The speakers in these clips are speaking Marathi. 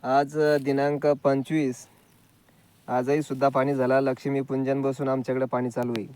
आज दिनांक 25, आजही सुद्धा पाणी झाला. लक्ष्मीपूजन बसून आमच्याकडे पाणी चालू आहे.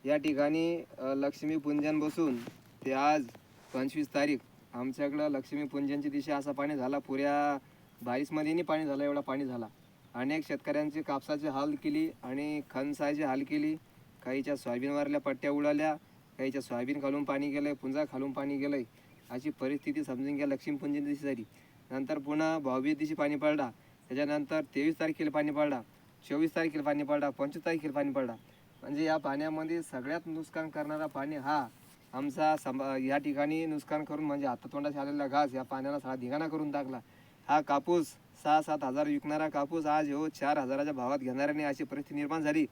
या ठिकाणी लक्ष्मीपूजन बसून ते आज 25 तारीख आमच्याकडं लक्ष्मीपूजनच्या दिवशी असा पाणी झाला. पुऱ्या बारिशमध्ये पाणी झालं, एवढा पाणी झाला. अनेक शेतकऱ्यांचे कापसाचे हाल केली आणि खणसाचे हाल केली. काहीच्या सोयाबीनवरल्या पट्ट्या उडाल्या, काहीच्या सोयाबीन खालून पाणी गेलं, पुंजा खालून पाणी गेलं. अशी परिस्थिती समजून घ्या लक्ष्मीपूजन दिवशी झाली. नंतर पुन्हा भाऊबीज दिवशी पाणी पडला. त्याच्यानंतर 23 तारखेला पाणी पडला, 24 तारखेला पाणी पडला, 25 तारखेला पाणी पडला. म्हणजे या पाण्यामध्ये सगळ्यात नुकसान करणारा पाणी हा आमचा या ठिकाणी नुकसान करून म्हणजे हातातोंडाशी आलेला घास या पाण्याला सगळा धिंगाणा करून टाकला. हा कापूस 6-7 हजार विकणारा कापूस आज 4,000च्या भावात घेणाऱ्याने अशी परिस्थिती निर्माण झाली.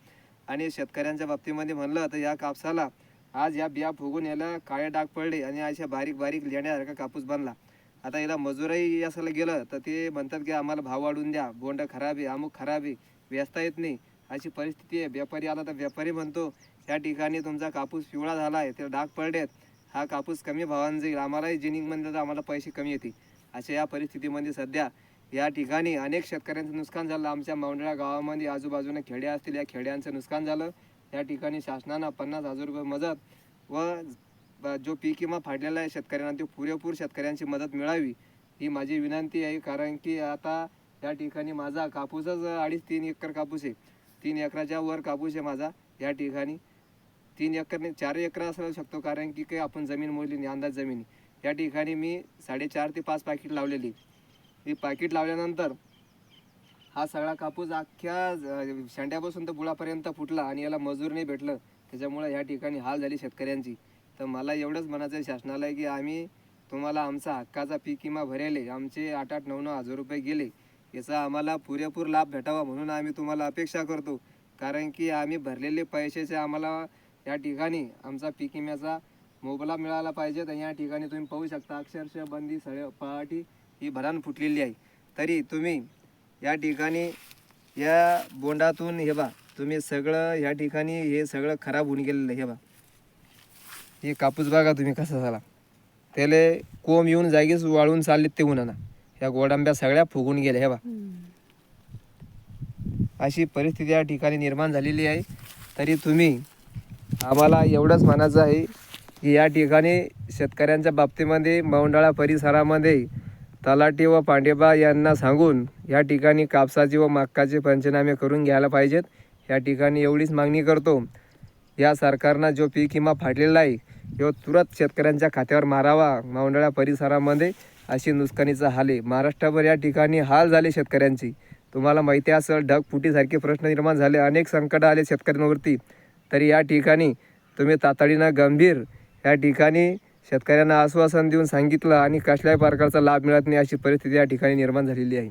आणि शेतकऱ्यांच्या बाबतीमध्ये म्हणलं तर या कापसाला आज या बिया फुगून याला काळे डाग पडले आणि अशा बारीक बारीक लेण्यासारखा कापूस बनला. आता याला मजुरही असायला गेलं तर ते म्हणतात की आम्हाला भाव वाढून द्या, बोंड खराब आहे, अमुक खराब आहे, वेचता येत नाही, अशी परिस्थिती आहे. व्यापारी आला तर व्यापारी म्हणतो या ठिकाणी तुमचा कापूस पिवळा झाला आहे, ते डाग पडलेत, हा कापूस कमी भावाने जाईल, आम्हालाही जिनिंगमध्ये तर आम्हाला पैसे कमी येतील. अशा या परिस्थितीमध्ये सध्या या ठिकाणी अनेक शेतकऱ्यांचं नुकसान झालं. आमच्या मावंडळा गावामध्ये आजूबाजूने खेडे असतील, या खेड्यांचं नुकसान झालं. या ठिकाणी शासनानं 50,000 रुपये मदत व जो पीक विमा फाडलेला आहे शेतकऱ्यांना ते पुरेपूर शेतकऱ्यांची मदत मिळावी ही माझी विनंती आहे. कारण की आता या ठिकाणी माझा कापूसच 2.5-3 एकर कापूस आहे. 3 एकराच्या वर कापूस आहे माझा. या ठिकाणी 3 एकर नाही 4 एकर असू शकतो, कारण की काही आपण जमीन मोजली नाही, अंदाज जमिनी. या ठिकाणी मी 4.5 ते 5 पाकिट लावलेली. ही पाकिट लावल्यानंतर हा सगळा कापूस अख्ख्या शेंड्यापासून तर बुळापर्यंत फुटला आणि याला मजूर नाही भेटलं. त्याच्यामुळे या ठिकाणी हाल झाली शेतकऱ्यांची. तर मला एवढंच म्हणायचं आहे शासनाला की आम्ही तुम्हाला आमचा हक्काचा पीक विमा भरेले, आमचे 8-8, 9-9 हजार रुपये गेले, याचा आम्हाला पुरेपूर लाभ भेटावा म्हणून आम्ही तुम्हाला अपेक्षा करतो. कारण की आम्ही भरलेले पैशाचे आम्हाला या ठिकाणी आमचा पीक विम्याचा मोबदला मिळाला पाहिजे. तर या ठिकाणी तुम्ही पाहू शकता अक्षरशः बंदी पहाटी ही भरान फुटलेली आहे. तरी तुम्ही या ठिकाणी या बोंडातून हे बा तुम्ही सगळं या ठिकाणी हे सगळं खराब होऊन गेलेलं आहे. हे बा हे कापूस बघा तुम्ही कसा झाला, त्याला कोंब येऊन जागीच वाळून चाललेत ते उन्हानं. ह्या गोडांब्या सगळ्या फुगून गेल्या. हे बा अशी परिस्थिती या ठिकाणी निर्माण झालेली आहे. तरी तुम्ही आम्हाला एवढंच म्हणायचं आहे की या ठिकाणी शेतकऱ्यांच्या बाबतीमध्ये मावंडाळा परिसरामध्ये तलाठी व पांडेबा यांना सांगून या ठिकाणी कापसाचे व मक्काचे पंचनामे करून घ्यायला पाहिजेत. या ठिकाणी एवढीच मागणी करतो. या सरकारनं जो पीक विमा फाडलेला आहे तो तुरंत शेतकऱ्यांच्या खात्यावर मारावा. मावंडाळा परिसरामध्ये अशी नुकसानीचा हाल आहे. महाराष्ट्रभर या ठिकाणी हाल झाले शेतकऱ्यांची. तुम्हाला माहिती असेल ढगफुटीसारखे प्रश्न निर्माण झाले, अनेक संकट आले शेतकऱ्यांवरती. तरी या ठिकाणी तुम्ही तातडीनं गंभीर या ठिकाणी शेतकऱ्यांना आश्वासन देऊन सांगितलं आणि कसल्याही प्रकारचा लाभ मिळत नाही अशी परिस्थिती या ठिकाणी निर्माण झालेली आहे.